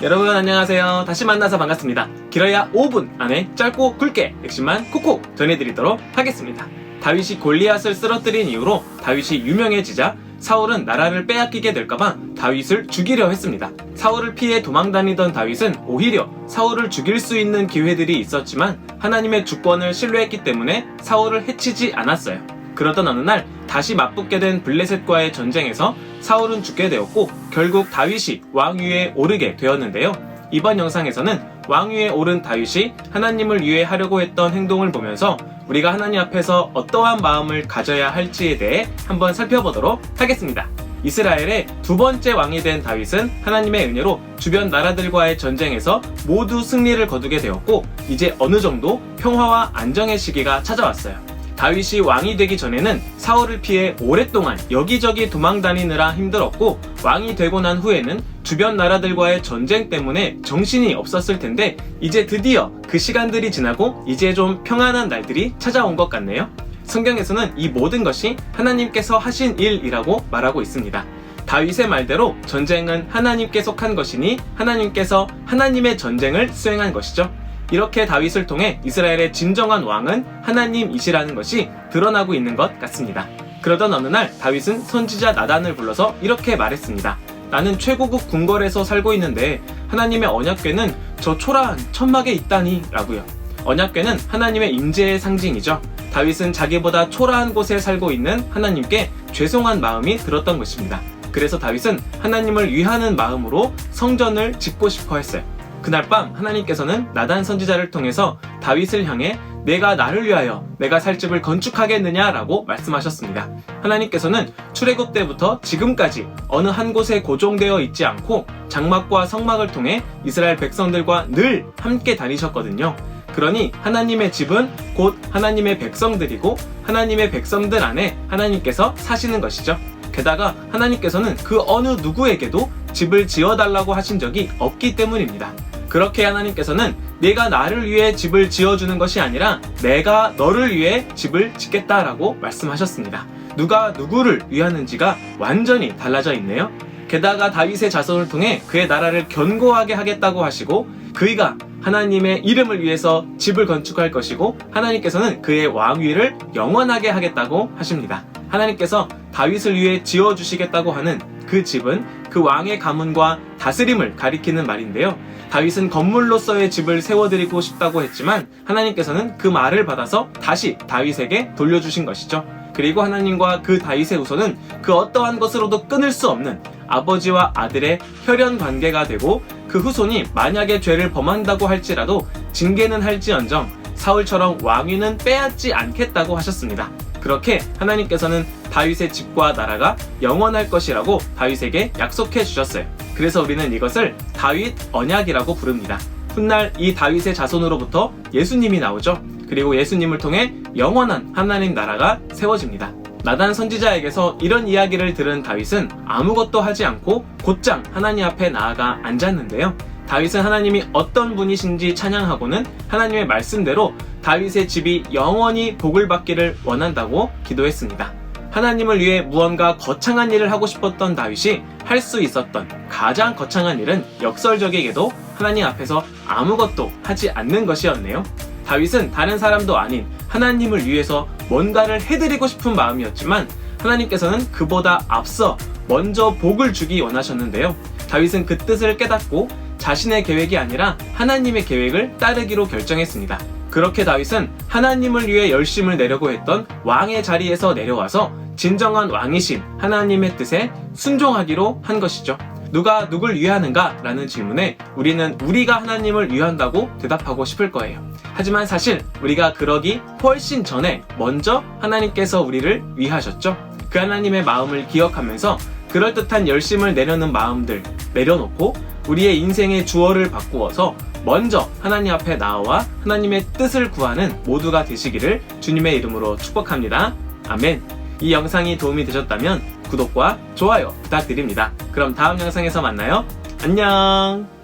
여러분 안녕하세요. 다시 만나서 반갑습니다. 길어야 5분 안에 짧고 굵게 핵심만 콕콕 전해드리도록 하겠습니다. 다윗이 골리앗을 쓰러뜨린 이후로 다윗이 유명해지자 사울은 나라를 빼앗기게 될까봐 다윗을 죽이려 했습니다. 사울을 피해 도망다니던 다윗은 오히려 사울을 죽일 수 있는 기회들이 있었지만 하나님의 주권을 신뢰했기 때문에 사울을 해치지 않았어요. 그러던 어느 날 다시 맞붙게 된 블레셋과의 전쟁에서 사울은 죽게 되었고 결국 다윗이 왕위에 오르게 되었는데요. 이번 영상에서는 왕위에 오른 다윗이 하나님을 위해 하려고 했던 행동을 보면서 우리가 하나님 앞에서 어떠한 마음을 가져야 할지에 대해 한번 살펴보도록 하겠습니다. 이스라엘의 두 번째 왕이 된 다윗은 하나님의 은혜로 주변 나라들과의 전쟁에서 모두 승리를 거두게 되었고 이제 어느 정도 평화와 안정의 시기가 찾아왔어요. 다윗이 왕이 되기 전에는 사울을 피해 오랫동안 여기저기 도망다니느라 힘들었고 왕이 되고 난 후에는 주변 나라들과의 전쟁 때문에 정신이 없었을 텐데 이제 드디어 그 시간들이 지나고 이제 좀 평안한 날들이 찾아온 것 같네요. 성경에서는 이 모든 것이 하나님께서 하신 일이라고 말하고 있습니다. 다윗의 말대로 전쟁은 하나님께 속한 것이니 하나님께서 하나님의 전쟁을 수행한 것이죠. 이렇게 다윗을 통해 이스라엘의 진정한 왕은 하나님이시라는 것이 드러나고 있는 것 같습니다. 그러던 어느 날 다윗은 선지자 나단을 불러서 이렇게 말했습니다. 나는 최고급 궁궐에서 살고 있는데 하나님의 언약궤는 저 초라한 천막에 있다니 라고요. 언약궤는 하나님의 임재의 상징이죠. 다윗은 자기보다 초라한 곳에 살고 있는 하나님께 죄송한 마음이 들었던 것입니다. 그래서 다윗은 하나님을 위하는 마음으로 성전을 짓고 싶어 했어요. 그날 밤 하나님께서는 나단 선지자를 통해서 다윗을 향해 내가 나를 위하여 내가 살 집을 건축하겠느냐라고 말씀하셨습니다. 하나님께서는 출애굽 때부터 지금까지 어느 한 곳에 고정되어 있지 않고 장막과 성막을 통해 이스라엘 백성들과 늘 함께 다니셨거든요. 그러니 하나님의 집은 곧 하나님의 백성들이고 하나님의 백성들 안에 하나님께서 사시는 것이죠. 게다가 하나님께서는 그 어느 누구에게도 집을 지어달라고 하신 적이 없기 때문입니다. 그렇게 하나님께서는 내가 나를 위해 집을 지어주는 것이 아니라 내가 너를 위해 집을 짓겠다라고 말씀하셨습니다. 누가 누구를 위하는지가 완전히 달라져 있네요. 게다가 다윗의 자손을 통해 그의 나라를 견고하게 하겠다고 하시고 그이가 하나님의 이름을 위해서 집을 건축할 것이고 하나님께서는 그의 왕위를 영원하게 하겠다고 하십니다. 하나님께서 다윗을 위해 지어주시겠다고 하는 그 집은 그 왕의 가문과 다스림을 가리키는 말인데요. 다윗은 건물로서의 집을 세워드리고 싶다고 했지만 하나님께서는 그 말을 받아서 다시 다윗에게 돌려주신 것이죠. 그리고 하나님과 그 다윗의 후손은 그 어떠한 것으로도 끊을 수 없는 아버지와 아들의 혈연 관계가 되고 그 후손이 만약에 죄를 범한다고 할지라도 징계는 할지언정 사울처럼 왕위는 빼앗지 않겠다고 하셨습니다. 그렇게 하나님께서는 다윗의 집과 나라가 영원할 것이라고 다윗에게 약속해 주셨어요. 그래서 우리는 이것을 다윗 언약이라고 부릅니다. 훗날 이 다윗의 자손으로부터 예수님이 나오죠. 그리고 예수님을 통해 영원한 하나님 나라가 세워집니다. 나단 선지자에게서 이런 이야기를 들은 다윗은 아무것도 하지 않고 곧장 하나님 앞에 나아가 앉았는데요. 다윗은 하나님이 어떤 분이신지 찬양하고는 하나님의 말씀대로 다윗의 집이 영원히 복을 받기를 원한다고 기도했습니다. 하나님을 위해 무언가 거창한 일을 하고 싶었던 다윗이 할 수 있었던 가장 거창한 일은 역설적이게도 하나님 앞에서 아무것도 하지 않는 것이었네요. 다윗은 다른 사람도 아닌 하나님을 위해서 뭔가를 해드리고 싶은 마음이었지만 하나님께서는 그보다 앞서 먼저 복을 주기 원하셨는데요. 다윗은 그 뜻을 깨닫고 자신의 계획이 아니라 하나님의 계획을 따르기로 결정했습니다. 그렇게 다윗은 하나님을 위해 열심을 내려고 했던 왕의 자리에서 내려와서 진정한 왕이신 하나님의 뜻에 순종하기로 한 것이죠. 누가 누굴 위하는가? 라는 질문에 우리는 우리가 하나님을 위한다고 대답하고 싶을 거예요. 하지만 사실 우리가 그러기 훨씬 전에 먼저 하나님께서 우리를 위하셨죠. 그 하나님의 마음을 기억하면서 그럴듯한 열심을 내려는 마음들 내려놓고 우리의 인생의 주어를 바꾸어서 먼저 하나님 앞에 나와 하나님의 뜻을 구하는 모두가 되시기를 주님의 이름으로 축복합니다. 아멘. 이 영상이 도움이 되셨다면 구독과 좋아요 부탁드립니다. 그럼 다음 영상에서 만나요. 안녕.